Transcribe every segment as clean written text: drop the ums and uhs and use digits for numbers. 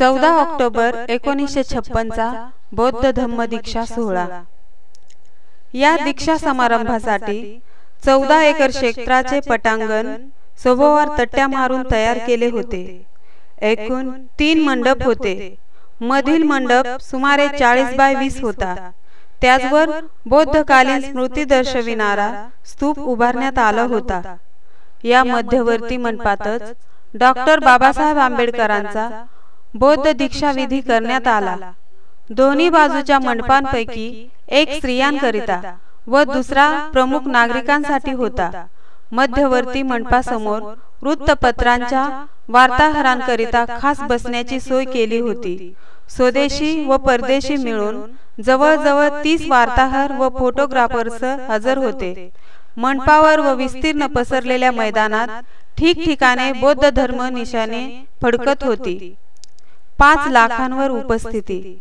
14 October 1956चा बौद्ध धम्म दीक्षा सोहळा। या दीक्षा समारंभासाठी 14 एकर क्षेत्राचे पटांगण सभोवार तट्ट्या मारून तयार केले होते। एकूण 3 मंडप होते। मधील मंडप सुमारे 40 बाय 20 होता। त्याचवर बौद्धकालीन स्मृती दर्शविणारा स्तूप उभारण्यात आला होता। या मध्यवर्ती मंडपातच डॉक्टर बाबासाहेब आंबेडकरांचा बौद्ध दीक्षा विधी करण्यात आला। दोन्ही बाजूच्या मंडपांपैकी एक स्त्रियांकरिता व दुसरा प्रमुख नागरिकांसाठी होता। मध्यवर्ती मंडपासमोर वृत्तपत्रांच्या वार्ताहरांकरिता खास बसण्याची सोय केली होती। स्वदेशी व परदेशी मिळून जवळजवळ 30 वार्ताहर व फोटोग्राफर्स हजर होते। मंडपावर व विस्तीर्ण पसरलेल्या मैदानात ठिकठिकाणे बौद्ध धर्म निशाणे फडकत होती। 5 लाखांवर उपस्थिती।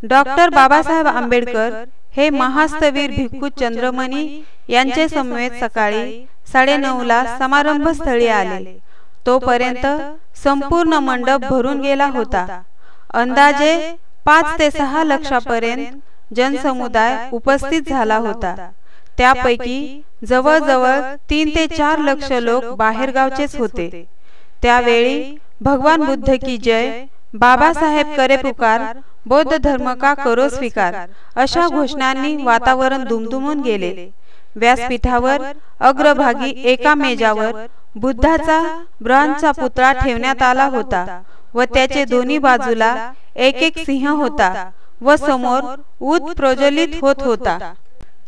डॉक्टर बाबासाहेब आंबेडकर हे महास्तवीर भिक्खू चंद्रमणी यांचे समवेत सकाळी 9:30 ला समारंभ स्थळी आले। तोपर्यंत संपूर्ण मंडप भरून गेला होता। अंदाजे 5 ते 6 लाखापर्यंत जनसमुदाय उपस्थित झाला होता। त्यापैकी जवळजवळ 3 ते 4 लाख लोक बाहेरगावचेच होते। त्यावेळी भगवान बुद्ध की जय, बाबासाहेब करे पुकार, बौद्ध धर्म का करो स्वीकार अशा घोषणांनी वातावरण दुमदुमून गेले। व्यासपीठावर अग्रभागी एका मेजावर बुद्धाचा ब्रॉन्झचा पुतळा ठेवण्यात आला होता व त्याचे दोन्ही बाजूला एक सिंह होता व समोर ऊत प्रज्वलित होत होता।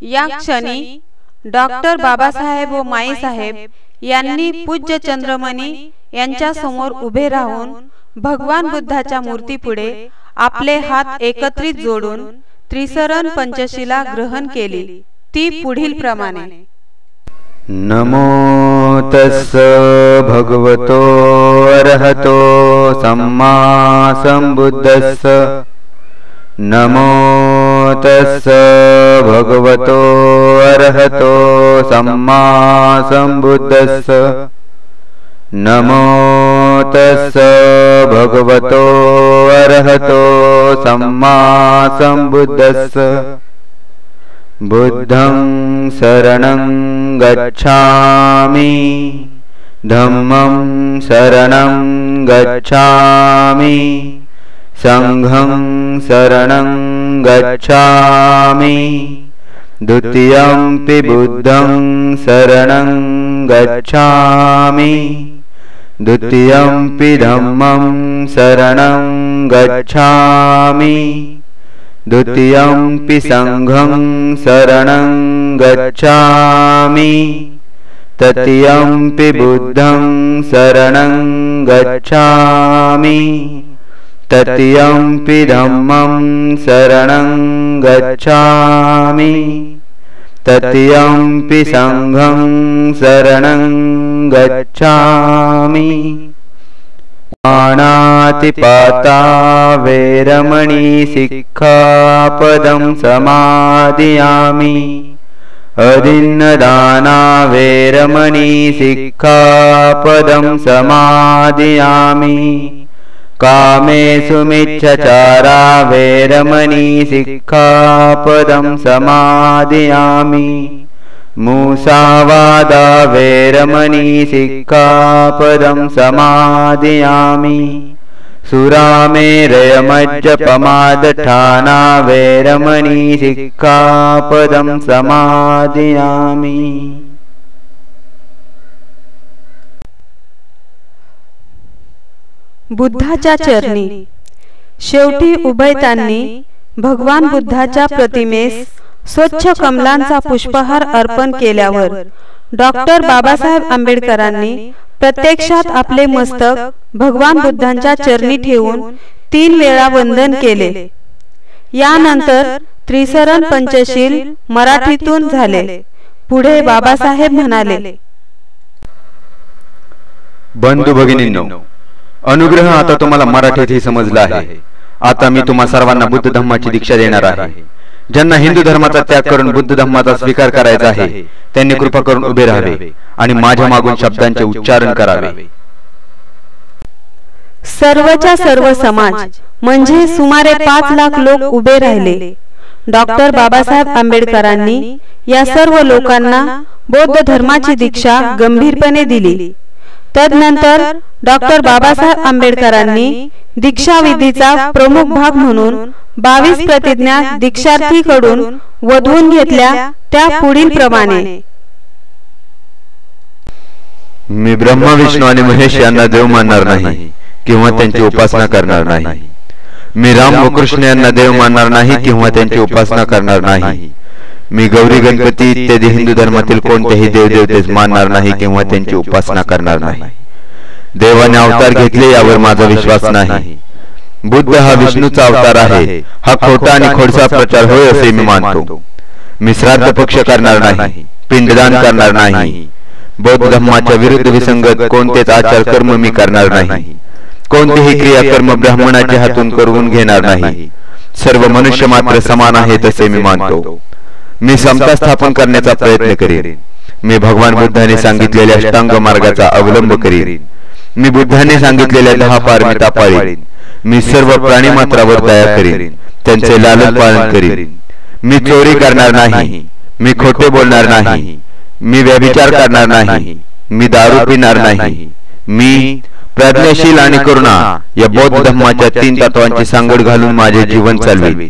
या क्षणी डॉक्टर बाबासाहेब व माईसाहेब यांनी पूज्य चंद्रमणी यांच्या समोर उभे राहून भगवान बुद्धाच्या मूर्तीपुढे आपले हात एकत्रित जोडून त्रिसरण पंचशिला ग्रहण केली। ती पुढील प्रमाणे। नमो तस्स भगवतो अरहतो सम्मा संबुद्धस्स। नमो तस्स भगवतो अरहतो सम्मा संबुद्धस्स। नमो तस्स भगवतो अरहतो सम्मा संबुद्धस्स। बुद्धं शरणं गच्छामि, धम्मं शरणं गच्छामि, संघं शरणं गच्छामि, द्वितीयंपि बुद्धं शरणं गच्छामि, द्वितीयंपि धम्मं शरणं गच्छामि, द्वितीयंपि संघं शरणं गच्छामि, तृतीयंपि बुद्धं शरणं गच्छामि, तृतीयंपि धम्मं शरणं गच्छामि, तृतीयंपि संघं शरणं गच्छामि। पाणातिपाता वेरमणि सिक्खापदं समादियामि। अदिन्नदाना वेरमणि सिक्खापदं समादियामि। कामेषु मिच्छचारा वेरमणि सिक्खापदं समादियामि। मुसावादा वेरमणि सिक्खापदं समादियामि। सुरामेरयमज्जपमादठाना वेरमणि सिक्खापदं समादियामि। बुद्धाच्या चरणी। शेवटी उभयतांनी भगवान बुद्धाच्या प्रतिमेस स्वच्छ कमलांचा पुष्पहार अर्पण केल्यावर डॉक्टर बाबासाहेब आंबेडकरांनी प्रत्यक्षात आपले मस्तक भगवान बुद्धांच्या चरणी ठेवून 3 वेळा वंदन केले। यानंतर त्रिसरण पंचशील मराठीतून झाले। पुढे बाबासाहेब म्हणाले, बंधू भगिनींनो, अनुग्रह आता तुम्हाला मराठीतही समजला आहे। आता मी तुम्हा सर्वांना बुद्ध धम्माची दीक्षा देणार आहे। ज्यांना हिंदू धर्माचा त्याग करून बुद्ध धम्माचा स्वीकार करायचा आहे त्यांनी कृपा करून उभे राहावे आणि माझ्या मागून शब्दांचे उच्चारण करावे। सर्वच्या सर्व समाज म्हणजे सुमारे 5 लाख लोक उभे राहिले. डॉक्टर बाबासाहेब आंबेडकरांनी या सर्व लोकांना बौद्ध धर्माची दीक्षा गंभीरपणे दिली. तदनंतर डॉक्टर बाबासाहेब आंबेडकरांनी दीक्षाविधीचा प्रमुख भाग म्हणून 22 प्रतिज्ञा दीक्षार्थीकडून वधवून घेतल्या. त्या पुढील प्रमाणे: मी ब्रह्मा विष्णू आणि महेश यांना देव मानणार नाही किंवा त्यांची उपासना करणार नाही. मी राम व कृष्ण यांना देव मानणार नाही किंवा त्यांची उपासना करणार नाही. मी गौरी गणपती इत्यादी हिंदू धर्मातील कोणतेही देवदेवतेस मानणार नाही किंवा त्यांची उपासना करणार नाही. देवाने अवतार घेतले यावर माझा विश्वास नाही. बुद्ध हा विष्णूचा अवतार आहे हा खोटा आणि खोडसा प्रचार होय असे मी मानतो. मी श्राद्ध पक्ष करणार नाही, पिंडदान करणार नाही. बौद्ध धर्माच्या विरुद्ध विसंगत कोणतेच आचार कर्म मी करणार नाही. कोणतेही क्रियाकर्म ब्राह्मणाच्या हातून करून घेणार नाही. सर्व मनुष्य मात्र समान आहेत असे मी मानतो. मी समता स्थापन करण्याचा प्रयत्न करीन. मी भगवान बुद्धाने सांगितलेल्या अष्टांग मार्गाचा अवलंब करीन. मी बुद्धाने सांगितलेल्या 10 पारमिता पाळीन. मी सर्व प्राणी मात्रावर दया करीन, त्यांचे लालन पालन करीन. मी चोरी करणार नाही, मी खोटे बोलणार नाही, मी व्यभिचार करणार नाही, मी दारू पिणार नाही. मी प्रज्ञाशील आणि करुणा या बौद्ध धर्माच्या 3 तत्वांची सांगड घालून माझे जीवन चालवीन.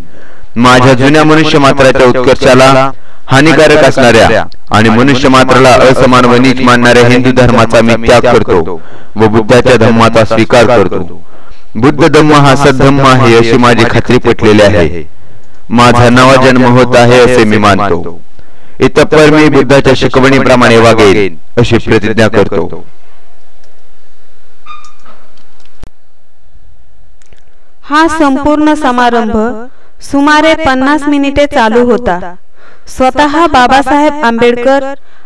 माझ्या जुन्या मनुष्य मात्राच्या उत्कर्षाला हानिकारक असणाऱ्या आणि मनुष्य मात्राला असमान व नीच मानणाऱ्या हिंदू धर्माचा मी त्याग करतो व बुद्धाच्या धर्माचा स्वीकार करतो. बुद्ध धम्म हा सद्धम्म आहे अशी माझी खात्री पटलेली आहे. माझा नवा जन्म होत आहे असे मी मानतो. इतपर मी बुद्धाच्या शिकवणीप्रमाणे वागेन अशी प्रतिज्ञा करतो. हा संपूर्ण समारंभ सुमारे 50 मिनिटे चालू होता. स्वतः बाबासाहेब आंबेडकर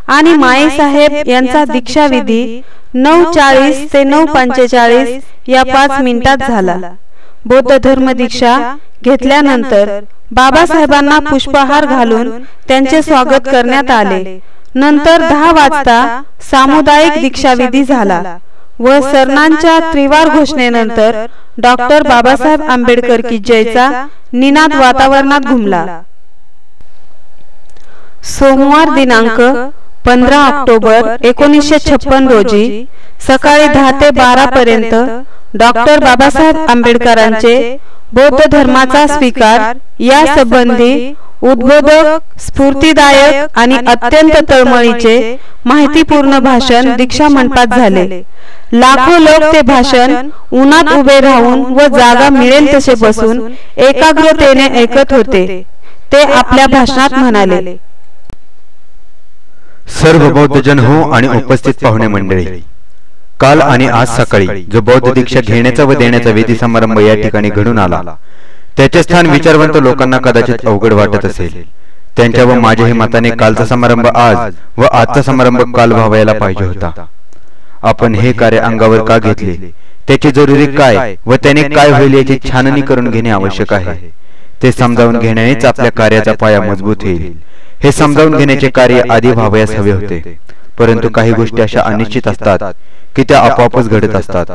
आणि माईसाहेब यांचा दीक्षाविधी 9:40 ते 9:45 या 5 मिनिटात झाला. बौद्ध धर्म दीक्षा घेतल्यानंतर बाबासाहेबांना पुष्पहार घालून त्यांचे स्वागत करण्यात आले. नंतर 10 वाजता सामुदायिक दीक्षाविधी झाला व सर्णांच्या त्रिवार घोषणेनंतर डॉक्टर बाबासाहेब आंबेडकर की जयचा निनाद वातावरणात घुमला. सोमवार दिनांक 15 ऑक्टोबर 1956 रोजी सकाळी 10 ते 12 पर्यंत डॉक्टर बाबासाहेब आंबेडकरांचे बौद्ध धर्माचा स्वीकार या संबंधी उद्बोधक, स्फूर्तिदायक आणि अत्यंत तळमळीचे माहितीपूर्ण भाषण दीक्षा मंडपात झाले. लाखो लोक ते भाषण उन्हात उभे राहून व जागा मिळेल तसे बसून एकाग्रतेने ऐकत होते. ते आपल्या भाषणात म्हणाले: सर्व बौद्ध जन हो आणि उपस्थित पाहुणे मंडळी, काल आणि आज सकाळी जो बौद्ध दीक्षा घेण्याचा व देण्याचा विधी समारंभ या ठिकाणी घडून आला त्याचे स्थान विचारवंत लोकांना कदाचित अवघड वाटत असेल. त्यांच्या व माझ्याही मताने कालचा समारंभ आज व आजचा समारंभ काल व्हायला पाहिजे होता. आपण हे कार्य अंगावर का घेतले, त्याची जरुरी काय व त्याने काय होईल याची छाननी करून घेणे आवश्यक आहे. ते समजावून घेण्यानेच आपल्या कार्याचा पाया मजबूत होईल. हे समजावून घेण्याचे कार्य आधी व्हावयास हवे होते, परंतु काही गोष्टी अशा अनिश्चित असतात की त्या आपोआपच घडत असतात.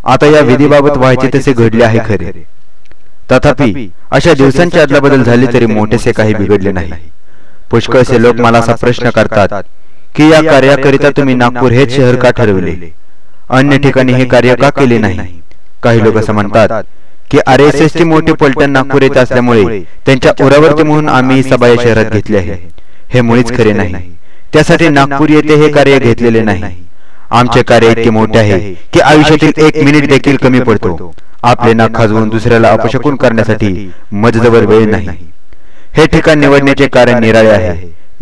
आता या विधीबाबत व्हायचे तसे घडले आहे खरे, तथापि अशा दिवसांची अदलाबदल झाली तरी मोठेसे काही बिघडले नाही. पुष्कळसे लोक मला असा प्रश्न करतात की या कार्याकरिता तुम्ही नागपूर हेच शहर का ठरवले, अन्य ठिकाणी हे कार्य का केले नाही. काही लोक असं म्हणतात की RSS ची मोठी पलटण नागपूर येथे असल्यामुळे त्यांच्या उरावरती म्हणून आम्ही ही सभा या शहरात घेतली आहे. हे मुळीच खरे नाही. त्यासाठी नागपूर येथे हे कार्य घेतलेले नाही. आमचे कार्य इतके मोठे आहे की आयुष्यातील 1 मिनिट देखील कमी पडतो. आपले नाक खाजवून दुसऱ्याला अपशकुन करण्यासाठी मजजवर वेळ नाही. हे ठिकाण निवडण्याचे कारण निराळे आहे.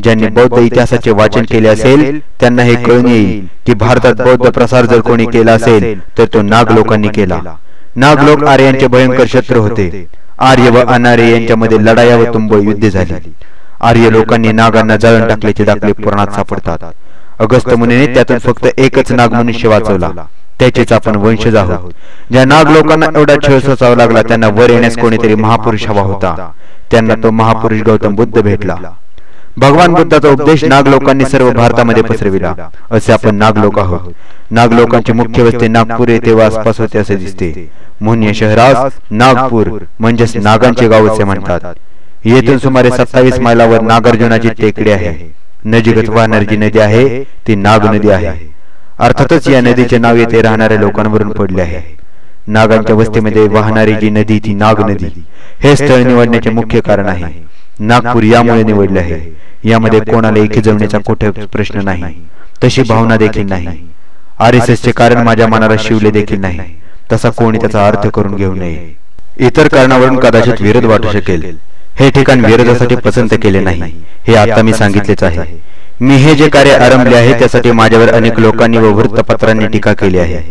ज्यांनी बौद्ध इतिहासाचे वाचन केले असेल त्यांना हे कळून येईल की भारतात बौद्ध प्रसार जर कोणी केला असेल तर तो नाग लोकांनी केला. नाग लोक आर्यांचे भयंकर शत्रू होते. आर्य व अनार्य यांच्यामध्ये लढाया व तुंबळ युद्ध झाली. आर्य लोकांनी नागांना जाळून टाकल्याचे दाखले पुराणात सापडतात. अगस्त्य मुनीने त्यातून फक्त एकच नाग मनुष्य वाचवला, त्याचेच आपण वंशज आहोत. ज्या नाग लोकांना एवढा छळ सोसावा लागला त्यांना वर येण्यास कोणीतरी महापुरुष हवा होता. त्यांना तो महापुरुष गौतम बुद्ध भेटला. भगवान बुद्धाचा उपदेश नाग लोकांनी सर्व भारतामध्ये पसरविला. असे आपण नाग लोक आहोत. नाग लोकांची मुख्य वस्ती नागपूर येथे आसपास होते असे दिसते. म्हणून या शहरास नागपूर म्हणजेच नागांचे गाव असे म्हणतात. येथून सुमारे 27 मैलावर नागार्जुनाची टेकडी आहे. नजीकच वाहणारी जी नदी आहे ती नाग नदी आहे. अर्थातच या नदीचे नाव येथे राहणाऱ्या लोकांवरून पडले आहे. नागांच्या वस्तीमध्ये वाहणारी जी नदी ती नाग नदी. हे स्थळ निवडण्याचे मुख्य कारण आहे. नागपूर यामुळे निवडले आहे. यामध्ये कोणाला एकी जमण्याचा कुठे प्रश्न नाही. तशी भावना देखील नाही. RSS चे कारण माझ्या मनाला शिवले देखील नाही. तसा कोणी त्याचा अर्थ करून घेऊ नये. इतर कारणावरून कदाचित विरोध वाटू शकेल. हे ठिकाण विरोधासाठी पसंत केले नाही हे आता मी सांगितलेच आहे. मी हे जे कार्य आरंभले आहे त्यासाठी माझ्यावर अनेक लोकांनी व वृत्तपत्रांनी टीका केली आहे.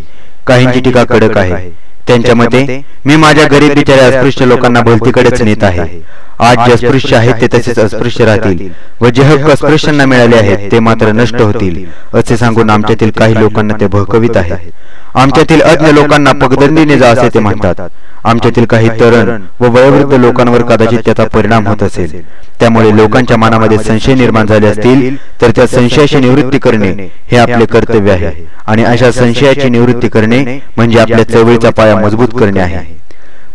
काहींची टीका कडक आहे. त्यांच्या मते मी माझ्या गरीब बिचाऱ्या अस्पृश्य लोकांना भलतीकडेच नेत आहे. आज जे अस्पृश्य आहेत ते तसेच अस्पृश्य राहतील व जे हक्क अस्पृश्यांना मिळाले आहेत ते मात्र नष्ट होतील असे सांगून आमच्यातील काही लोकांना ते भडकवित आहेत. आमच्यातील अज्ञ लोकांना पगदंडीने जा असे ते म्हणतात. आमच्यातील काही तरुण व वयोवृद्ध लोकांवर कदाचित त्याचा परिणाम होत असेल. त्यामुळे लोकांच्या मनामध्ये संशय निर्माण झाले असतील तर त्या संशयाची निवृत्ती करणे हे आपले कर्तव्य आहे. आणि अशा संशयाची निवृत्ती करणे म्हणजे आपल्या चळवळीचा पाया मजबूत करणे आहे.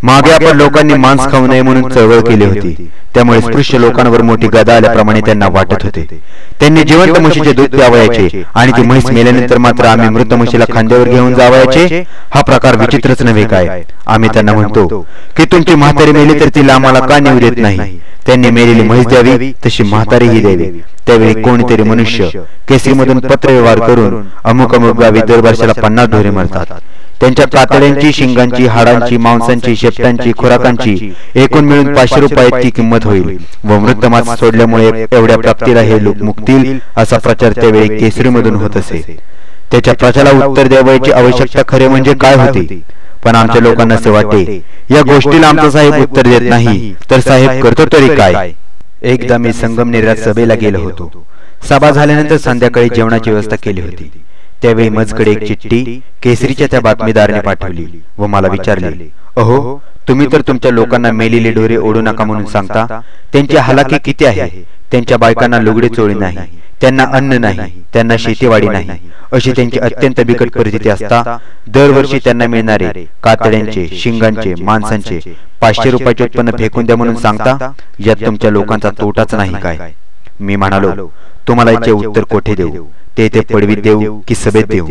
मागे आपण लोकांनी मांस खाऊ नये म्हणून चळवळ केली होती. त्यामुळे स्पृश्य लोकांवर मोठी गदा आल्याप्रमाणे त्यांना वाटत होते. त्यांनी जिवंत म्हशीचे दूध प्यावयाचे आणि ती म्हैस मेल्यानंतर मात्र आम्ही मृत म्हशीला खांद्यावर घेऊन जावयाचे. हा प्रकार विचित्रच नव्हे काय. आम्ही त्यांना म्हणतो की तुमची म्हातारी मेली तर तिला आम्हाला का नेऊ देत नाही. त्यांनी मेलेली म्हैस द्यावी तशी म्हातारीही द्यावी. त्यावेळी कोणीतरी मनुष्य केसरीमधून पत्र व्यवहार करून अमुक अमुक गावी दर वर्षाला 50 ढोरे मरतात. त्यांच्या कातड्यांची, शिंगांची, हाडांची, मांसांची, शेपटांची, खुराकांची एकूण मिळून 500 रुपये इतकी किंमत होईल व मृत मांस सोडल्यामुळे एवढ्या प्राप्तीला हे लोक मुक्तील असा प्रचार त्यावेळी केसरीमधून होत असे. त्याच्या प्रचाराला उत्तर द्यावयाची आवश्यकता खरे म्हणजे काय होती. पण आमच्या लोकांना असे वाटे या गोष्टीला आमचा साहेब उत्तर देत नाही तर साहेब करतो तरी काय. एकदा मी संगमनेरात सभेला गेलो होतो. सभा झाल्यानंतर संध्याकाळी जेवणाची व्यवस्था केली होती. त्यावेळी मजकडे एक चिठ्ठी केसरीच्या त्या बातमीदाराने पाठवली व मला विचारले, अहो तुम्ही तर तुमच्या लोकांना मेलेले ढोरे ओढू नका म्हणून सांगता. त्यांची हालाकी किती आहे. त्यांच्या बायकांना लुगडे चोळी नाही, त्यांना अन्न नाही, त्यांना शेतीवाडी नाही. अशी त्यांची अत्यंत बिकट परिस्थिती असता दरवर्षी त्यांना मिळणारे कातड्यांचे, शिंगांचे, मांसांचे 500 रुपयाचे उत्पन्न फेकून द्या म्हणून सांगता. यात तुमच्या लोकांचा तोटाच नाही काय. मी म्हणालो, तुम्हाला याचे उत्तर कोठे देऊ. ते पडवीत देऊ की सभेत देऊ.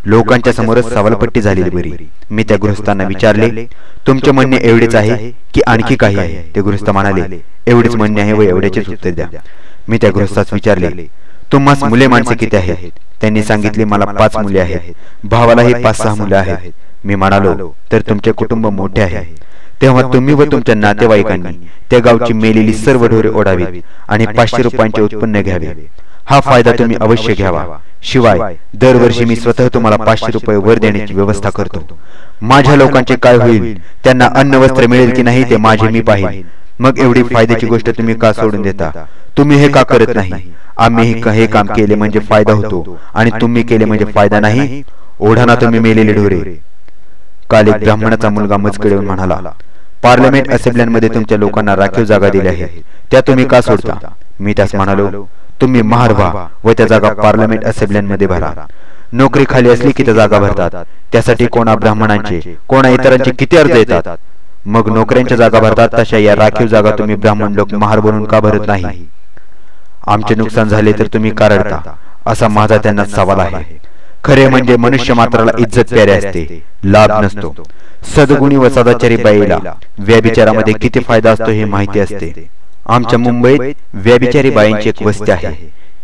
लोकांच्या समोरच सवालपट्टी झालेली बरी. मी त्या गृहस्थांना विचारले, तुमचे म्हणणे एवढेच आहे की आणखी काही आहे. ते गृहस्थ म्हणाले, एवढेच म्हणणे आहे व एवढ्याचेच उत्तर द्या. मी त्या गृहस्थास विचारले, तुम्हास मुले माणसे किती आहेत. त्यांनी सांगितले, मला 5 मुले आहेत. भावालाही 5-6 मुले आहेत. मी म्हणालो, तर तुमचे कुटुंब मोठे आहे. तेव्हा तुम्ही व तुमच्या नातेवाईकांनी त्या गावची मेलेली सर्व ढोरे ओढावीत आणि 500 रुपयांचे उत्पन्न घ्यावे. हा फायदा तुम्ही अवश्य घ्यावा. शिवाय दरवर्षी मी स्वतः तुम्हाला 500 रुपये वर देण्याची व्यवस्था करतो. माझ्या लोकांचे काय होईल, त्यांना अन्न वस्त्र मिळेल की नाही ते माझे मी पाहिन. मग एवढी फायद्याची गोष्ट तुम्ही का सोडून देता. तुम्ही हे का करत नाही. आम्ही हे काम केले म्हणजे फायदा होतो आणि तुम्ही केले म्हणजे फायदा नाही. ओढा ना तुम्ही मेलेले ढोरे. काल एक ब्राह्मणाचा मुलगा मजकडे म्हणाला, पार्लमेंट असेंब्ल्यांमध्ये तुमच्या लोकांना राखीव जागा दिल्या आहेत, त्या तुम्ही का सोडता. मी त्यास म्हणालो, तुम्ही महार व्हा व त्या जागा पार्लमेंट असेंब्ल्यांमध्ये भरा. नोकरी खाली असली की त्या जागा भरतात. त्यासाठी कोणा ब्राह्मणांचे कोणा इतरांचे किती अर्ज येतात. मग नोकऱ्यांच्या जागा भरतात. तशा या राखीव जागा तुम्ही ब्राह्मण लोक महार बनून का भरत नाही. आमचे नुकसान झाले तर तुम्ही का रडता, असा माझा त्यांना सवाल आहे. खरे म्हणजे मनुष्य मात्राला इज्जत प्यारी असते, लाभ नसतो. सद्गुणी व सदाचारी बाईला व्यभिचारामध्ये किती फायदा असतो हे माहिती असते. आमच्या मुंबईत व्यभिचारी बाईंची एक वस्ती आहे.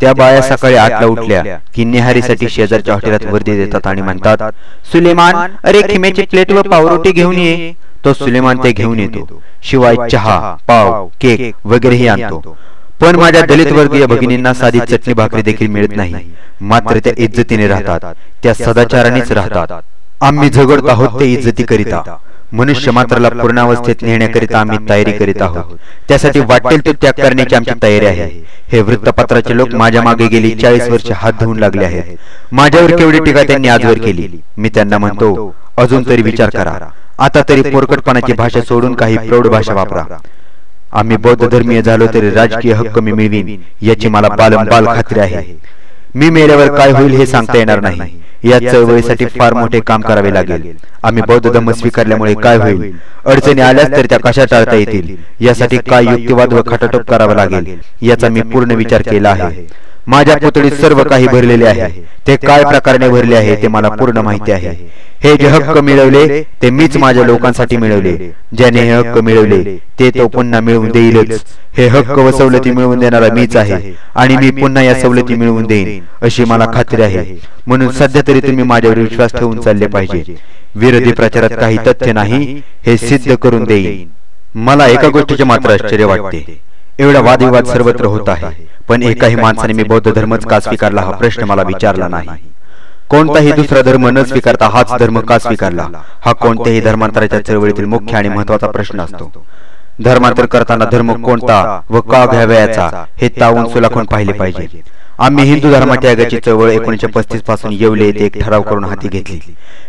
त्या बाया सकाळी 8ला उठल्या की निहारीसाठी शेजारच्या हॉटेलात वर्दी देतात आणि म्हणतात, सुलेमान अरे खिम्याची प्लेट व पावरोटी घेऊन ये. तो सुलेमान ते घेऊन येतो. शिवाय चहा, पाव, केक वगैरेही आणतो. पण माझ्या दलित वर्गीय भगिनींना साधी चटणी भाकरी देखील मिळत नाही. मात्र त्या इज्जतीने राहतात, त्या सदाचारानेच राहतात. आम्ही झगडत आहोत ते इज्जती करिता. मनुष्य मात्राला पूर्णावस्थेत नेण्याकरिता आम्ही तयारी करीत आहोत. त्यासाठी वाटेल तो त्याग करण्याची आमची तयारी आहे. हे वृत्तपत्राचे लोक माझ्या मागे गेली 40 वर्ष हात धुवून लागले आहेत. माझ्यावर केवढी टीका त्यांनी आजवर केली. मी त्यांना म्हणतो, अजून तरी विचार करा. आता तरी पोरकटपणाची भाषा सोडून काही प्रौढ भाषा वापरा. आम्ही बौद्ध धर्मीय झालो तरी राजकीय हक्क मी मिळवीन याची मला बालंबाल खात्री आहे. मी मेल्यावर काय होईल हे सांगता येणार नाही. या चळवळीसाठी फार मोठे काम करावे लागेल. आम्ही बौद्ध धर्म स्वीकारल्यामुळे काय होईल, अडचणी आल्यास तर त्या कशा टाळता येतील, यासाठी काय युक्तिवाद व खटाटोप करावा लागेल याचा मी पूर्ण विचार केला आहे. माझ्या पुतळीत सर्व काही भरलेले आहे. ते काय प्रकारे भरले आहे ते मला पूर्ण माहिती आहे. हे जे हक्क मिळवले ते मीच माझ्या लोकांसाठी मिळवले. ज्याने हे हक्क मिळवले ते तो पुन्हा मिळवून देईलच. हे हक्क व सवलती मिळवून देणारा मीच आहे आणि मी पुन्हा या सवलती मिळवून देईन अशी मला खात्री आहे. म्हणून सध्या तरी तुम्ही माझ्यावर विश्वास ठेवून चालले पाहिजे. विरोधी प्रचारात काही तथ्य नाही हे सिद्ध करून देईन. मला एका गोष्टीचे मात्र आश्चर्य वाटते. एवढा वादविवाद सर्वत्र होत आहे, पण एकाही माणसाने मी बौद्ध धर्मच का स्वीकारला हा प्रश्न मला विचारला नाही. कोणताही दुसरा धर्म न स्वीकारता हाच धर्म का स्वीकारला हा कोणत्याही धर्मांतराच्या चळवळीतील मुख्य आणि महत्वाचा प्रश्न असतो. धर्मांतर करताना धर्म कोणता व का घ्यावयाचा हे तावून सुलाखून पाहिले पाहिजे. आम्ही हिंदू धर्मात्यागाची चळवळ 1935 पासून येवले येथे एक ठराव करून हाती घेतली.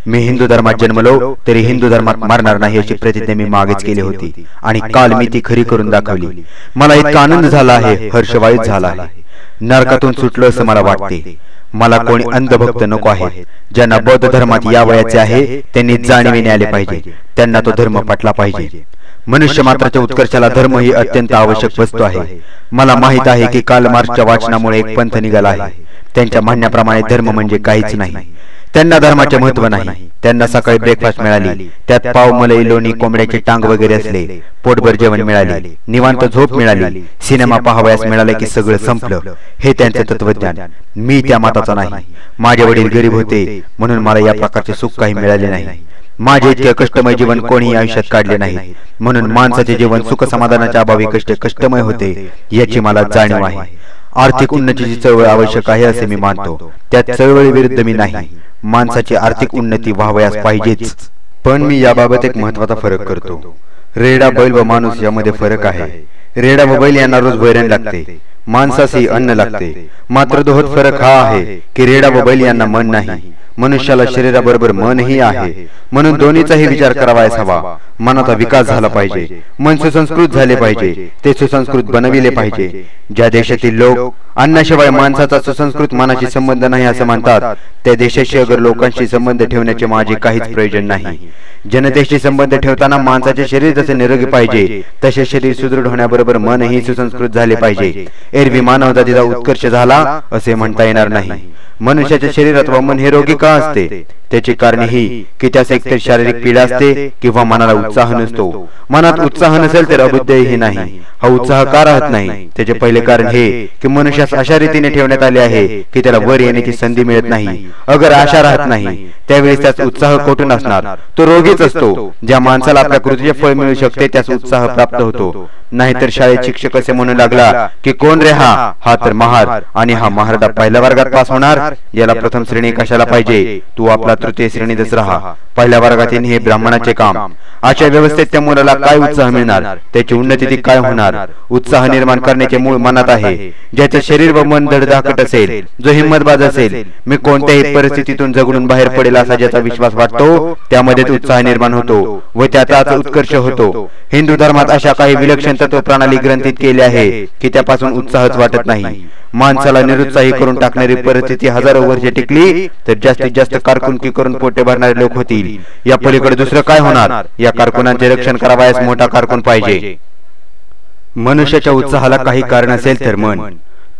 मी हिंदू धर्मात जन्मलो तरी हिंदू धर्मात मारणार नाही अशी प्रतिज्ञा मी मागेच केली होती आणि काल मी ती खरी करून दाखवली. मला इतका आनंद झाला आहे, हर्षवाहित झाला आहे. नरकातून सुटलो असं मला वाटते. मला कोणी अंधभक्त नको आहे. ज्यांना बौद्ध धर्मात यावयाचे आहे त्यांनी जाणीवेने आले पाहिजे. त्यांना तो धर्म पटला पाहिजे. मनुष्य मात्राच्या उत्कर्षाला धर्म ही अत्यंत आवश्यक वस्तू आहे. मला माहित आहे की कार्ल मार्क्सच्या वाचनामुळे एक पंथ निघाला आहे. त्यांच्या म्हणण्याप्रमाणे धर्म म्हणजे काहीच नाही. त्यांना धर्माचे महत्व नाही. त्यांना सकाळी ब्रेकफास्ट मिळाली, त्यात पाव, मलई, लोणी, कोंबड्याचे टांग वगैरे असले, पोटभर जेवण मिळाले, निवांत झोप मिळाली, सिनेमा पाहावयास मिळाले की सगळं संपलं. हे त्यांचे तत्वज्ञान. मी त्या मताचा नाही. माझे वडील गरीब होते म्हणून मला या प्रकारचे सुख काही मिळाले नाही. माझे इतके कष्टमय जीवन कोणीही आयुष्यात काढले नाही. म्हणून माणसाचे जीवन सुख समाधानाच्या अभावी कष्टमय होते याची मला जाणीव आहे. आर्थिक उन्नतीची चळवळ आवश्यक आहे असे मी मानतो. त्या चळवळी विरुद्ध मी नाही. माणसाची आर्थिक उन्नती व्हावयास पाहिजेच, पण मी याबाबत एक महत्वाचा फरक करतो. रेडा, बैल व माणूस यामध्ये फरक आहे. रेडा व बैल यांना रोज वैरण लागते, माणसासही अन्न लागते. मात्र दोहोत फरक हा आहे की रेडा व बैल यांना मन नाही. मनुष्याला शरीराबरोबर मनही आहे. म्हणून दोन्हीचाही विचार करावायस हवा. मनाचा विकास झाला पाहिजे. मन सुसंस्कृत झाले पाहिजे. ते सुसंस्कृत बनविले पाहिजे. ज्या देशातील लोक अन्नाशिवाय माणसाचा सुसंस्कृत मनाशी संबंध नाही असं म्हणतात, त्या देशाशी अगर लोकांशी संबंध ठेवण्याचे माझे काहीच प्रयोजन नाही. जनतेशी संबंध ठेवताना माणसाचे शरीर जसे निरोगी पाहिजे तसे शरीर सुदृढ होण्याबरोबर मनही सुसंस्कृत झाले पाहिजे. एरवी मानवजातीचा उत्कर्ष झाला असे म्हणता येणार नाही. मनुष्याच्या शरीर अथवा मन हे रोगी का असते? त्याची कारणे ही की त्यास एकतर शारीरिक पीडा असते किंवा मनाला उत्साह नसतो. मनात उत्साह नसेल तर अबुद्धही नाही. हा उत्साह का राहत नाही? त्याचे पहिले कारण हे की मनुष्यास अशा रीतीने ठेवण्यात आले आहे की त्याला वर येण्याची संधी मिळत नाही. अगर आशा राहत नाही त्यावेळेस त्यास उत्साह कोठून असणार? तो रोगीच असतो. ज्या माणसाला आपल्या कृतीचे फळ मिळू शकते त्यास उत्साह प्राप्त होतो. नाहीतर शाळेत शिक्षक असे म्हणू लागला की कोण रे हा तर महार, आणि हा महारडा पहिल्या वर्गात पास होणार, याला प्रथम श्रेणी कशाला पाहिजे? तू आपला तृतीय श्रेणीतच राहा. पहिल्या वर्गात येणे हे ब्राह्मणाचे काम. अशा व्यवस्थेत त्या मुलाला काय उत्साह मिळणार? त्याची उन्नती काय होणार? उत्साह निर्माण करण्याचे मूळ मनात आहे. ज्याचे शरीर व मन धडधाकट असेल, जो हिंमतबाज असेल, मी कोणत्याही परिस्थितीतून जगून बाहेर पडेल असा ज्याचा विश्वास वाटतो, त्यामध्येच उत्साह निर्माण होतो व त्याचाच उत्कर्ष होतो. हिंदू धर्मात अशा काही विलक्षण तत्व प्रणाली ग्रंथित केली आहे की त्यापासून उत्साहच वाटत नाही. माणसाला निरुत्साही करून टाकणारी परिस्थिती हजारो वर्षे टिकली तर जास्तीत जास्त कारकुनकी करून पोटे भरणारे लोक होतील. या पलीकडे दुसरं काय होणार? या कारकुनांचे रक्षण करावयास मोठा कारकुन पाहिजे. मनुष्याच्या उत्साहाला काही कारण असेल तर मन.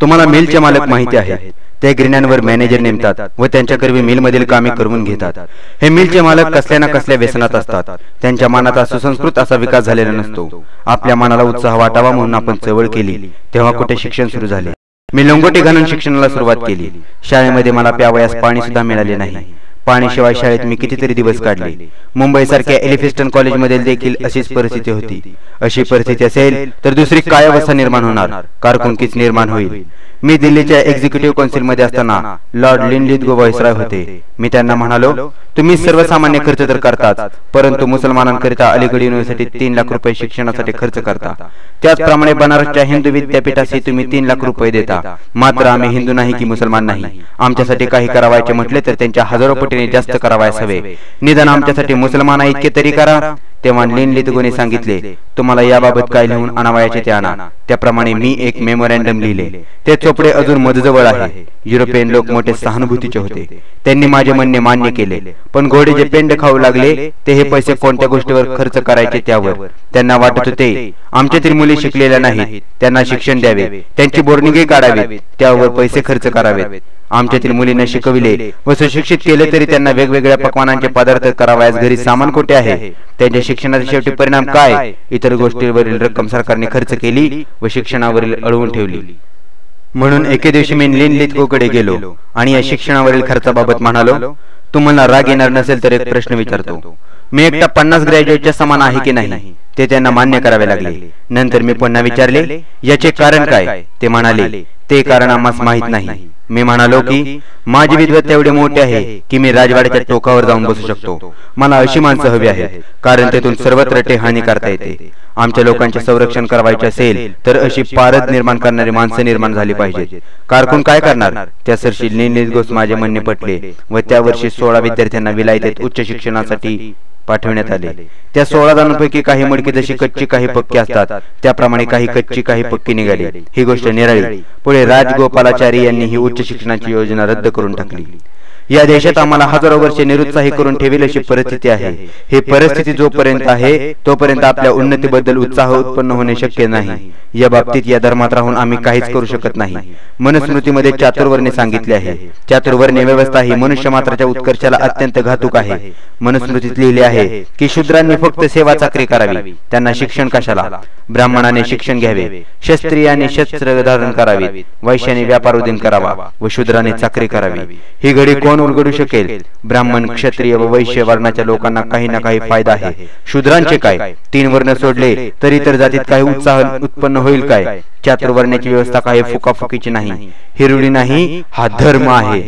तुम्हाला मिलचे मालक माहिती आहे. ते गिरण्यांवर मॅनेजर नेमतात व त्यांच्याकरवी मिलमधील कामे करून घेतात. हे मिलचे मालक कसल्या ना कसल्या व्यसनात असतात. त्यांच्या मनाचा सुसंस्कृत असा विकास झालेला नसतो. आपल्या मनाला उत्साह वाटावा म्हणून आपण चळवळ केली तेव्हा कुठे शिक्षण सुरू झाले. मी लंगोटी घालून शिक्षणाला सुरुवात केली. शाळेमध्ये मला प्यावयास पाणी सुद्धा मिळाले नाही. पाणीशिवाय शाळेत मी कितीतरी दिवस काढले. मुंबई सारख्या एलिफिस्टन कॉलेजमध्ये देखील अशीच परिस्थिती होती. अशी परिस्थिती असेल तर दुसरी काय अवस्था निर्माण होणार? कारकुनकीच निर्माण होईल. मी दिल्लीच्या एक्झिक्युटिव्ह काउन्सिल मध्ये असताना लॉर्ड लिनलिथगो व्हाईसरॉय होते. मी त्यांना म्हणालो, तुम्ही सर्वसामान्य खर्च तर करतात, परंतु मुसलमानांकरिता अलीगढ युनिव्हर्सिटीत 3 लाख रुपये शिक्षणासाठी खर्च करता. त्याचप्रमाणे बनारसच्या हिंदू विद्यापीठाशी तुम्ही 3 लाख रुपये देता. मात्र आम्ही हिंदू नाही की मुसलमान नाही. आमच्यासाठी काही करावायचे म्हटले तर त्यांच्या हजारो पटीने जास्त करावयास हवे. निदान आमच्यासाठी मुसलमान इतके तरी करा. तेव्हा लिनलिथगोने सांगितले, तुम्हाला याबाबत काय लिहून आणावयाचे ते आणा. त्याप्रमाणे मी एक मेमोरॅन्डम लिहिले. ते चोपडे अजून मजजवळ आहे. युरोपियन लोक मोठे सहानुभूतीचे होते. त्यांनी माझे म्हणणे मान्य केले. पण घोडे जे पेंड खाऊ लागले ते हे पैसे कोणत्या गोष्टीवर खर्च करायचे त्यावर. त्यांना वाटत होते आमच्यातील मुली शिकलेल्या नाहीत, त्यांना शिक्षण द्यावे, त्यांची बोर्निंगे काढावी, त्यावर पैसे खर्च करावेत. आमच्यातील मुलींना शिकविले व सुशिक्षित केले तरी त्यांना वेगवेगळ्या पक्वानांचे पदार्थ करावयास घरी सामान कोठे आहे. त्यांच्या शिक्षणाचा शेवटी परिणाम काय? इतर गोष्टींवरील रक्कम सरकारने खर्च केली व शिक्षणावरील अडवून ठेवली. म्हणून एके दिवशी मी लिनलिथगोकडे गेलो आणि या शिक्षणावरील खर्चाबाबत म्हणालो, तुम्हाला राग येणार नसेल तर एक प्रश्न विचारतो. मी एकटा 50 ग्रॅज्युएटच्या समान आहे की नाही? ते त्यांना मान्य करावे लागले. नंतर मी पुन्हा विचारले, याचे कारण काय? ते म्हणाले, ते कारण आम्हास माहित नाही. मी म्हणालो की माझी विद्वत एवढे मोठे आहे की मी राजवाड्याच्या टोकावर जाऊन बसू शकतो. मला अशी माणसं हवी आहेत कारण तेथून सर्वत्र टेहाणी करता येते. आमच्या लोकांचे संरक्षण करायचे असेल तर अशी पारद निर्माण करणारी माणसं निर्माण झाली पाहिजेत. कारकून काय करणार? त्या सर्षी लिनलिथगोस माझे म्हणणे पटले व त्या वर्षी 16 विद्यार्थ्यांना विलायतेत उच्च शिक्षणासाठी पाठवण्यात आले. त्या 16 जणांपैकी काही मडकी जशी कच्ची काही पक्की असतात त्याप्रमाणे काही कच्ची काही पक्की निघाली. ही गोष्ट निराळी. पुढे राजगोपालाचारी यांनी ही उच्च शिक्षणाची योजना रद्द करून टाकली. या देशात आम्हाला हजारो वर्षे निरुत्साही करून ठेवेल अशी परिस्थिती आहे. ही परिस्थिती जोपर्यंत आहे तोपर्यंत आपल्या उन्नतीबद्दल उत्साह उत्पन्न होणे शक्य नाही. या बाबतीत या धर्मात राहून आम्ही काहीच करू शकत नाही. मनुस्मृतीमध्ये चातुर्वर्ण्य सांगितले आहे. चातुर्वर्ण्य व्यवस्था ही मनुष्य मात्राच्या उत्कर्षाला अत्यंत घातक आहे. मनुस्मृतीत लिहिले आहे की शूद्रांनी फक्त सेवा चाकरी करावी, त्यांना शिक्षण कशाला? ब्राह्मणाने शिक्षण घ्यावे, क्षत्रियाने शस्त्र धारण करावे, वैश्याने व्यापार उदीन करावा व शूद्राने चाकरी करावी. ही घडी कोण उलगडू शकेल? ब्राह्मण, क्षत्रिय व वैश्य वर्णाच्या लोकांना काही ना काही फायदा आहे. शूद्रांचे काय? 3 वर्ण सोडले तर इतर जातीत काही उत्साह उत्पन्न होईल काय? चातुर्वर्ण्याची व्यवस्था काही फुकाफुकीची नाही. ही रूढी नाही, हा धर्म आहे.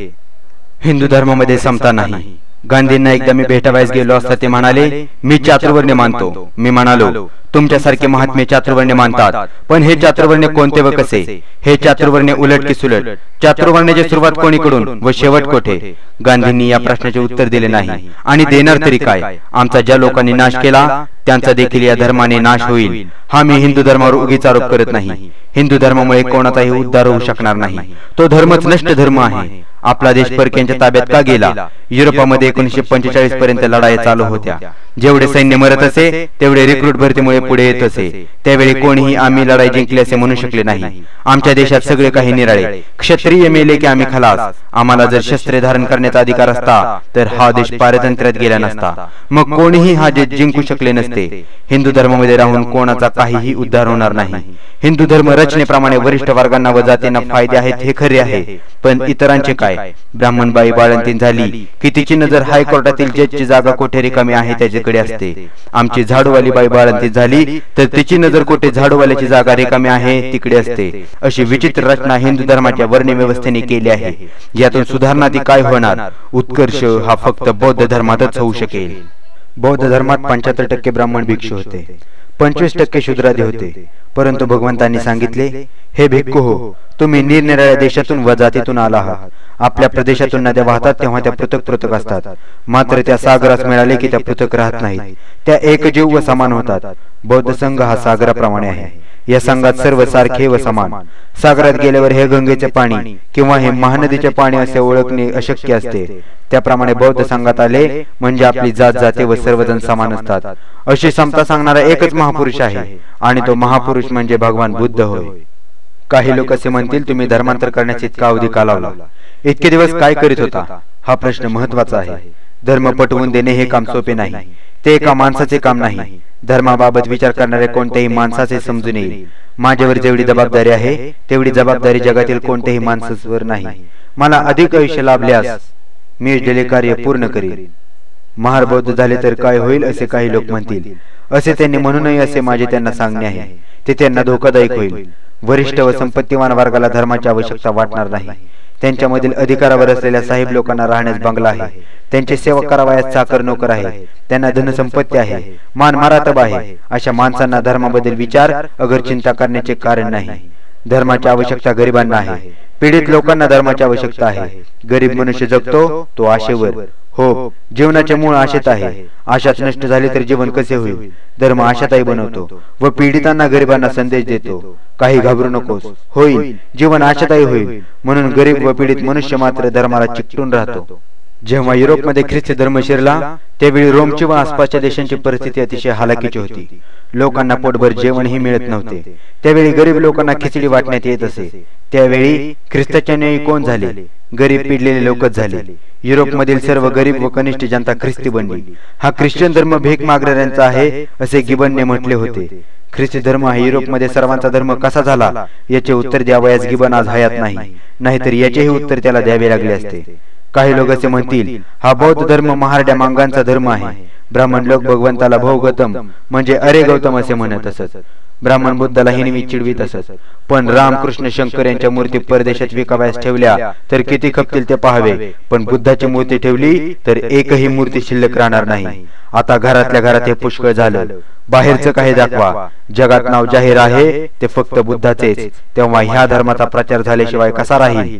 हिंदू धर्मामध्ये समता नाही. गांधींना एकदा मी भेटावयास गेलो असता ते म्हणाले, मी चातुर्वर्ण्य मानतो. मी म्हणालो, तुमच्यासारखे महात्मे चातुर्वर्ण्य मानतात, पण हे चातुर्वर्ण्य कोणते व कसे? हे चातुर्वर्ण्य उलट की सुलट? चातुर्वर्ण्याची सुरुवात कोणीकडून व शेवट कोठे? गांधींनी या प्रश्नाचे उत्तर दिले नाही आणि देणार तरी काय? आमचा ज्या लोकांनी नाश केला त्यांचा देखील या धर्माने नाश होईल. हा मी हिंदू धर्मावर उगीच आरोप करत नाही. हिंदू धर्मामुळे कोणाचाही उद्धार होऊ शकणार नाही. तो धर्मच नष्ट धर्म आहे. आपला देश परक्यांच्या ताब्यात का गेला? युरोपामध्ये 1945 पर्यंत लढाई चालू होत्या. जेवढे सैन्य मरत असे तेवढे रिक्रूट भरतीमुळे पुढे येत असे. त्यावेळी कोणीही आम्ही लढाई जिंकली असे म्हणू शकले नाही. आमच्या देशात सगळे काही निराळे. क्षत्रिय मेले की आम्ही खलास. आम्हाला जर शस्त्रे धारण करण्याचा अधिकार असता तर हा देश पारतंत्र्यात गेला नसता. मग कोणीही हा देश जिंकू शकले नसते. हिंदू धर्मामध्ये राहून कोणाचा काहीही उद्धार होणार नाही. हिंदू धर्म रचनेप्रमाणे वरिष्ठ वर्गांना व जातींना फायदे आहेत हे खरे आहे, पण इतरांचे काय? ब्राह्मण बाई बाळंतीण झाली की तिची नजर हायकोर्टातील जजची जागा कोठे रिकामी आहे त्याच्याकडे असते. आमची झाडूवाली बाई बाळंतीण झाली तर तिची नजर कोठे झाडूवाल्याची जागा रिकामी आहे तिकडे असते. अशी विचित्र रचना हिंदू धर्माच्या वर्ण व्यवस्थेने केली आहे. यातून सुधारणा ती काय होणार? उत्कर्ष हा फक्त बौद्ध धर्मातच होऊ शकेल. बौद्ध धर्मात 75% ब्राह्मण भिक्षू होते, 25% शूद्रादी होते. परंतु भगवंतांनी सांगितले, हे भिक्खू हो, तुम्ही निरनिराळ्या देशातून व जातीतून आला आहात. आपल्या प्रदेशातून नद्या वाहतात तेव्हा त्या पृथक पृथक असतात, मात्र त्या सागरास मिळाले की त्या पृथक राहत नाहीत. त्या एकजीव व समान होतात. बौद्ध संघ हा सागराप्रमाणे आहे. या संघात सर्व सारखे व समान. सागरात गेल्यावर हे गंगेचे पाणी किंवा हे महानदीचे पाणी असे ओळखणे अशक्य असते. त्याप्रमाणे बौद्ध संघात आले म्हणजे आपली जात जाते व सर्वजण समान असतात. अशी समता सांगणारा एकच महापुरुष आहे आणि तो महापुरुष म्हणजे भगवान बुद्ध होय. काही लोक असे म्हणतील, तुम्ही धर्मांतर करण्याचा इतका अवधी का लावला? इतके दिवस काय करीत होता? हा प्रश्न महत्वाचा आहे. धर्म पटवून देणे हे काम सोपे नाही. ते एका माणसाचे काम नाही. धर्माबाबत विचार करणारे कोणत्याही माणसाचे समजून येईल. माझ्यावर जेवढी जबाबदारी आहे तेवढी जबाबदारी जगातील कोणत्याही माणसावर नाही. मला अधिक आयुष्य लाभल्यास मी दिलेले कार्य पूर्ण करीन. महारबौद्ध झाले तर काय होईल असे काही लोक म्हणतील. असे त्यांनी म्हणू नये असे माझे त्यांना सांगणे आहे. ते त्यांना धोकादायक होईल. वरिष्ठ व संपत्तीवान वर्गाला धर्माची आवश्यकता वाटणार नाही. त्यांच्यामधील अधिकारावर असलेल्या साहेब लोकांना राहण्यास बंगला आहे. त्यांचे सेवा करावयास चाकर नोकर आहे. त्यांना धनसंपत्ती आहे, मान मारातब आहे. अशा माणसांना धर्माबद्दल विचार अगर चिंता करण्याचे कारण नाही. धर्माची आवश्यकता गरिबांना आहे. पीडित लोकांना धर्माची आवश्यकता आहे. गरीब मनुष्य जगतो तो आशेवर, हो, जीवनाचे मूळ आशेत आहे. आशाच नष्ट झाली तर जीवन कसे होईल? धर्म आशाताई बनवतो व पीडितांना, गरिबांना संदेश देतो. काही घाबरू नकोस, होईल जीवन आशाताई होईल. म्हणून गरीब व पीडित मनुष्य मात्र धर्माला चिकटून राहतो. जेव्हा युरोपमध्ये ख्रिस्ती धर्म शिरला त्यावेळी रोमची व आसपासच्या देशांची परिस्थिती अतिशय हालाकीची होती. लोकांना पोटभर जेवणही मिळत नव्हते. त्यावेळी गरीब लोकांना खिचडी वाटण्यात येत असे. त्यावेळी ख्रिस्ताच्या न्यायी कोण झाले? गरीब पिडलेले लोकच झाले. युरोपमधील सर्व गरीब व कनिष्ठ जनता ख्रिस्ती बनली. हा ख्रिश्चन धर्म भीक मागणाऱ्यांचा आहे असे गिबनने म्हटले होते. ख्रिस्ती धर्म हा युरोपमध्ये सर्वांचा धर्म कसा झाला याचे उत्तर द्यावयास गिबन आज हयात नाही, नाहीतर याचेही उत्तर त्याला द्यावे लागले असते. काही लोक असे म्हणतील, हा बौद्ध धर्म महारड्या मांगांचा धर्म आहे. ब्राह्मण लोक भगवंताला भौ गौतम म्हणजे अरे गौतम असे म्हणत असत. ब्राह्मण बुद्धाला हिणवी चिडवीत असत. पण रामकृष्ण शंकर यांच्या मूर्ती परदेशात विकावयास ठेवल्या तर किती खपतील ते पाहावे. पण बुद्धाची मूर्ती ठेवली तर एकही मूर्ती शिल्लक राहणार नाही. आता घरातल्या घरात हे पुष्कळ झालं. बाहेरचं काही दाखवा, जगात नाव जाहीर आहे ते फक्त बुद्धाचेच. तेव्हा ह्या धर्माचा प्रचार झाल्याशिवाय कसा राहील?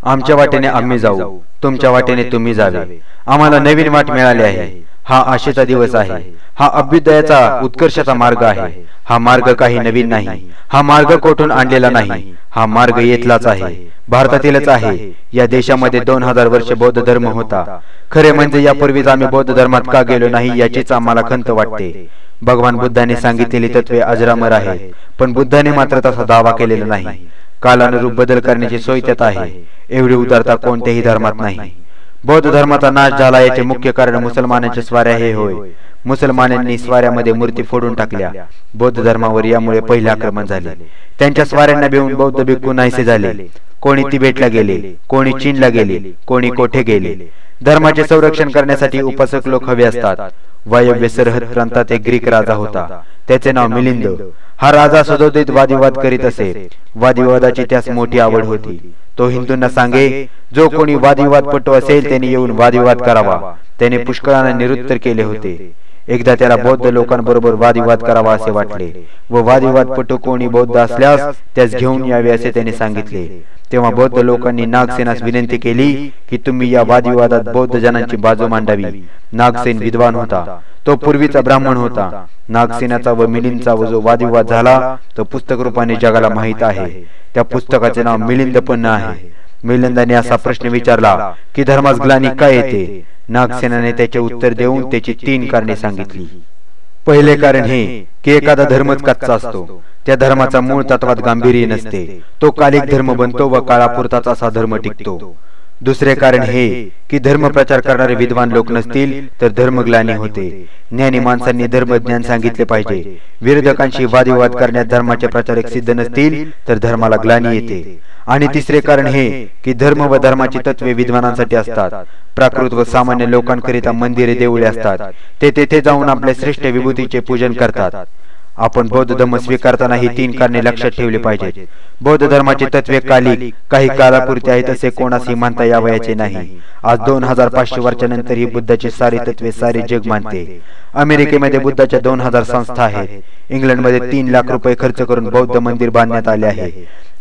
आमच्या वाटेने आम्ही जाऊ, तुमच्या वाटेने तुम्ही जावे. आम्हाला नवीन वाट मिळाली आहे. हा आशेचा दिवस आहे. हा अभ्युदयाचा उत्कर्षाचा मार्ग आहे. हा मार्ग काही नवीन नाही. हा मार्ग कोठून आणलेला नाही. हा मार्ग येथलाच आहे, भारतातीलच आहे. या देशामध्ये 2000 वर्ष बौद्ध धर्म होता. खरे म्हणजे यापूर्वीच आम्ही बौद्ध धर्मात का गेलो नाही याचीच आम्हाला खंत वाटते. भगवान बुद्धाने सांगितलेली तत्वे अजरामर आहेत, पण बुद्धाने मात्र तसा दावा केलेला नाही. कालानुरूप बदल करण्याची सोय त्यात आहे. एवढी उदारता कोणत्याही धर्मात नाही. बौद्ध धर्माचा नाश झाला याचे मुख्य कारण मुसलमानांच्या स्वाऱ्या हे होय. मुसलमानांनी स्वाऱ्यामध्ये मूर्ती फोडून टाकल्या. बौद्ध धर्मावर यामुळे पहिले आक्रमण झाले. त्यांच्या स्वाऱ्यांना भिवून बौद्ध भिक्खू नाहीसे झाले. कोणी तिबेटला गेले, कोणी चीनला गेले, कोणी कोठे गेले. धर्माचे संरक्षण करण्यासाठी उपासक लोक हवे असतात. वायव्य सरहद प्रांतात एक ग्रीक राजा होता. त्याचे नाव मिलिंद. हा राजा सदोदित वादविवाद करीत असे. वादविवादाची त्यास मोठी आवड होती. तो हिंदूंना सांगे, जो कोणी वादविवादपटू असेल त्याने येऊन वादविवाद करावा. त्याने पुष्कळांना निरुत्तर केले होते. एकदा त्याला बौद्ध लोकांबरोबर वादविवाद करावा असे वाटले व वादविवादपटू कोणी बौद्ध असल्यास त्यास घेऊन यावे असे त्याने सांगितले. तेव्हा बौद्ध लोकांनी नागसेनास विनंती केली की तुम्ही या वादविवादात बौद्ध जनांची बाजू मांडावी. नागसेन विद्वान होता. तो पूर्वीचा ब्राह्मण होता. नागसेनाचा व मिलिंदचा जो वादविवाद झाला तो पुस्तक रूपाने जगाला माहित आहे. त्या पुस्तकाचे नाव मिलिंदपन्न आहे. मिलिंदाने असा प्रश्न विचारला की धर्मास ग्लानी काय येते? नागसेनाने त्याचे उत्तर देऊन त्याची 3 कारणे सांगितली. पहिले कारण हे की एखादा धर्मच कच्चा असतो. त्या धर्माचा मूळ तत्वात गांभीर्य नसते. तो कालिक धर्म बनतो व काळापुरताच असा धर्म टिकतो. दुसरे कारण हे की धर्म प्रचार करणारे विद्वान लोक नसतील तर धर्मग्लानी होते. ज्ञानी माणसांनी धर्मज्ञान सांगितले पाहिजे. विरोधकांशी वादविवाद करण्यात धर्माचे प्रचारक सिद्ध नसतील तर धर्माला ग्लानी येते. आणि तिसरे कारण हे की धर्म व धर्माची तत्वे विद्वानांसाठी असतात. प्राकृत व सामान्य लोकांकरिता मंदिरे देऊळे असतात. ते तेथे जाऊन आपल्या श्रेष्ठ विभूतीचे पूजन करतात. आपण बौद्ध धर्म स्वीकारताना ही 3 कारणे लक्षात ठेवली पाहिजेत. बौद्ध धर्माची तत्वे कालिक, काही कालापुरती आहेत असे कोणाशी मानता यावयाचे नाही. आज 2500 वर्षानंतर ही बुद्धाची सारी तत्वे सारे जग मानते. अमेरिकेमध्ये बुद्धाच्या 2000 संस्था आहेत. इंग्लंडमध्ये 3 लाख रुपये खर्च करून बौद्ध मंदिर बांधण्यात आले आहे.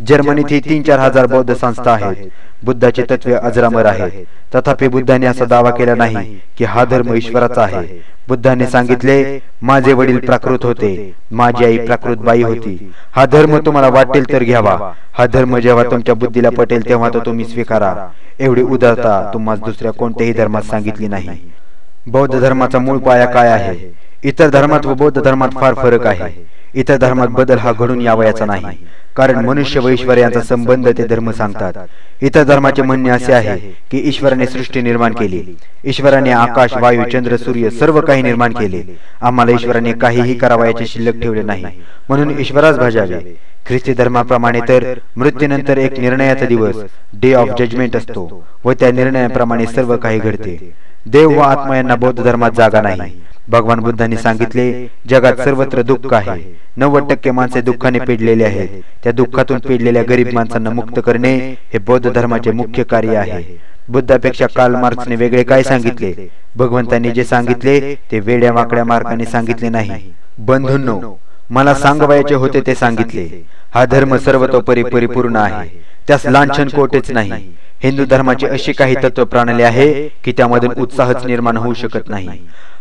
जर्मनीत ही 3-4 हजार बौद्ध संस्था आहेत. बुद्धाची तत्वे अजरामर आहेत. तथापि बुद्धाने असा दावा केला नाही की हा धर्म ईश्वराचा आहे. बुद्धाने सांगितले, माझे वडील प्राकृत होते, माझी आई प्राकृत बाई होती. हा धर्म तुम्हाला वाटेल तर घ्यावा. हा धर्म जेव्हा तुमच्या बुद्धीला पटेल तेव्हा तो तुम्ही स्वीकारा. एवढी उदारता तुम्हाला दुसऱ्या कोणत्याही धर्मात सांगितली नाही. बौद्ध धर्माचा मूळ पाया काय आहे? इतर धर्मात व बौद्ध धर्मात फार फरक आहे. इतर धर्मात बदल हा घडून यावयाचा नाही, कारण मनुष्य व ईश्वर यांचा संबंध ते धर्म सांगतात. इतर धर्माचे म्हणणे असे आहे की ईश्वराने सृष्टी निर्माण केली. ईश्वराने आकाश, वायू, चंद्र, सूर्य सर्व काही निर्माण केले. आम्हाला ईश्वराने काहीही करावयाचे शिल्लक ठेवले नाही, म्हणून ईश्वरास भजावे. ख्रिस्ती धर्माप्रमाणे तर मृत्यूनंतर एक निर्णयाचा दिवस, डे ऑफ जजमेंट असतो व त्या निर्णयाप्रमाणे सर्व काही घडते. देव व आत्मा यांना बौद्ध धर्मात जागा नाही. भगवान बुद्धांनी सांगितले, जगात सर्वत्र दुःख आहे. 90% माणसे दुःखाने पेडलेले आहेत. त्या दुःखातून पेडलेल्या गरीब माणसांना मुक्त करणे हे बौद्ध धर्माचे मुख्य कार्य आहे. बुद्धापेक्षा कार्ल मार्क्सने वेगळे काय सांगितले? भगवंतांनी जे सांगितले ते वेड्या वाकड्या मार्गाने सांगितले नाही. बंधूंनो, मला सांगवायचे होते ते सांगितले. हा धर्म सर्वतोपरी परिपूर्ण आहे. त्यास लांछन कोटेच नाही. हिंदू धर्माची अशी काही तत्व प्रणाली आहे की त्यामधून उत्साहच निर्माण होऊ शकत नाही.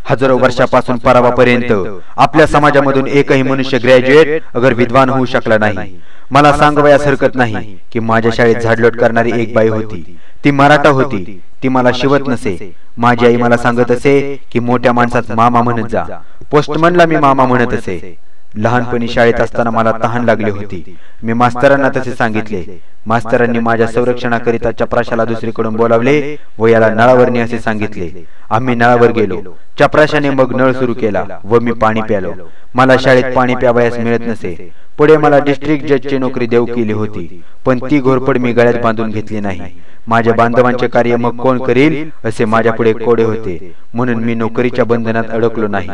हजारो वर्षापासून परावापर्यंत आपल्या समाजामधून एकही मनुष्य ग्रॅज्युएट अगर विद्वान होऊ शकला नाही. मला सांगवयास हरकत नाही की माझ्या शाळेत झाडलोट करणारी एक बाई होती. ती मराठा होती. ती मला शिवत नसे. माझी आई मला सांगत असे की मोठ्या माणसात मामा म्हणत जा. पोस्टमनला मी मामा म्हणत असे. लहानपणी शाळेत असताना मला तहान लागली होती. मी मास्तरांना तसे सांगितले. मास्तरांनी माझ्या संरक्षणाकरिता चपराशाला दुसरीकडून बोलावले व याला नळावर ने असे सांगितले. आम्ही नळावर गेलो. चपराशाने मग नळ सुरू केला व मी पाणी प्यालो. मला शाळेत पाणी प्यावयास मिळत नसे. पुढे मला डिस्ट्रिक्ट जजची नोकरी देऊ केली होती, पण ती घोरपड मी गळ्यात बांधून घेतली नाही. माझ्या बांधवांचे कार्य मग कोण करील असे माझ्या पुढे कोडे होते, म्हणून मी नोकरीच्या बंधनात अडकलो नाही.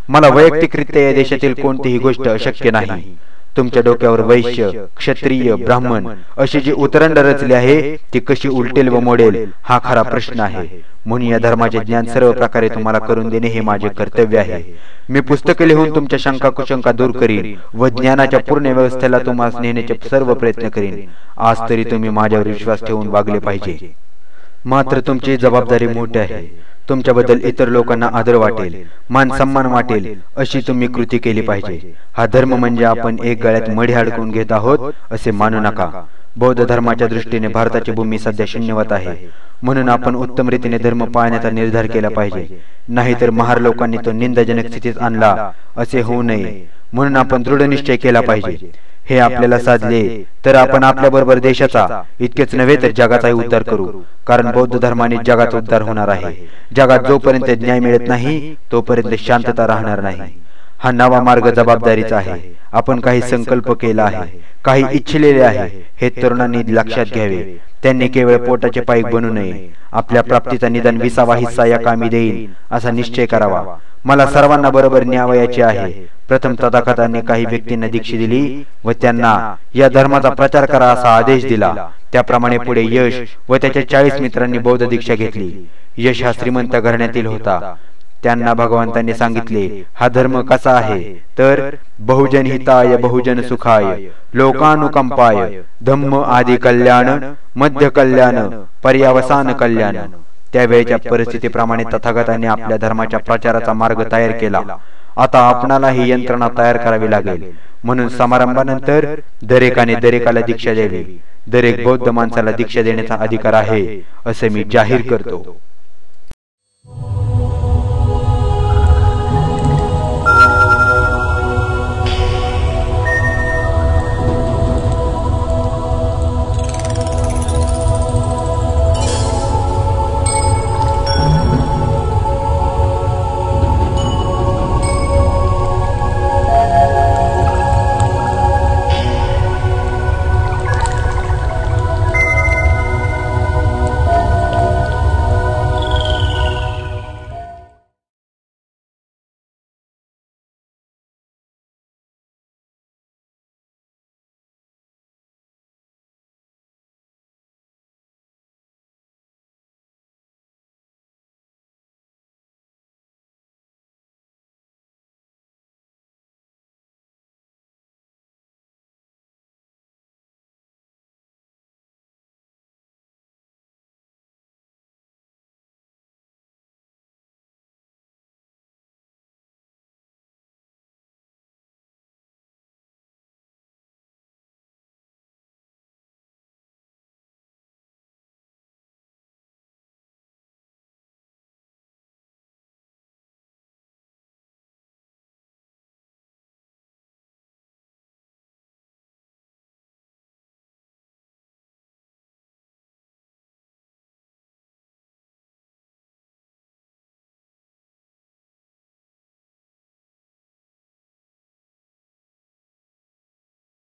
मला वैयक्तिकरित्या या देशातील कोणतीही गोष्ट अशक्य नाही. तुमच्या डोक्यावर वैश्य, क्षत्रिय, ब्राह्मण अशी जी उतरंड रचली आहे ती कशी उलटेल व मोडेल हा खरा प्रश्न आहे. म्हणून या धर्माचे ज्ञान सर्व प्रकारे तुम्हाला करून देणे हे माझे कर्तव्य आहे. मी पुस्तके लिहून तुमच्या शंका कुशंका दूर करीन व ज्ञानाच्या पूर्ण व्यवस्थेला तुम्हाला नेण्याचे सर्व प्रयत्न करीन. आज तरी तुम्ही माझ्यावर विश्वास ठेवून वागले पाहिजे. मात्र तुमची जबाबदारी मोठी आहे. तुमच्याबद्दल इतर लोकांना आदर वाटेल, मान सन्मान वाटेल अशी तुम्ही कृती केली पाहिजे. हा धर्म म्हणजे आपण एक गळ्यात मढी अडकून घेत आहोत असे मानू नका. बौद्ध धर्माच्या दृष्टीने भारताची भूमी सध्या शून्यवत आहे, म्हणून आपण उत्तम रीतीने धर्म पाळण्याचा निर्धार केला पाहिजे. नाहीतर महार लोकांनी तो निंदाजनक स्थितीत आणला असे होऊ नये, म्हणून आपण दृढ निश्चय केला पाहिजे. हे आपल्याला साधले तर आपण आपल्या बरोबर देशाचा इतकेच नव्हे तर जगाचाही उद्धार करू, कारण बौद्ध धर्माने जगाचा उद्धार होणार आहे. जगात जोपर्यंत न्याय मिळत नाही तोपर्यंत शांतता राहणार नाही. हा नवा मार्ग जबाबदारीचा आहे. आपण काही संकल्प केला आहे, काही इच्छिलेले आहे, हे तरुणांनी लक्षात घ्यावे. त्यांनी केवळ पोटाचे पाईक बनू नये. आपल्या प्राप्तीचा निदान 20वा हिस्सा या कामी देईल असा निश्चय करावा. मला सर्वांना बरोबर न्यावयाचे आहे. प्रथम तथागतांनी काही व्यक्तींना दीक्षा दिली व त्यांना या धर्माचा प्रचार करा असा आदेश दिला. त्याप्रमाणे पुढे यश व त्याच्या 40 मित्रांनी बौद्ध दीक्षा घेतली. यश हा श्रीमंत घराण्यातील होता. त्यांना भगवंतांनी सांगितले, हा धर्म कसा आहे तर बहुजन हिताय बहुजन सुखाय लोकानुकंपाय धम्म आदि कल्याण मध्य कल्याण पर्यावसान कल्याण. त्यावेळेच्या परिस्थितीप्रमाणे तथागतांनी आपल्या धर्माच्या प्रचाराचा मार्ग तयार केला. आता आपणाला ही यंत्रणा तयार करावी लागेल. म्हणून समारंभानंतर दरेकाने दरेकाला दीक्षा द्यावी. दरेक बौद्ध माणसाला दीक्षा देण्याचा अधिकार आहे असे मी जाहीर करतो.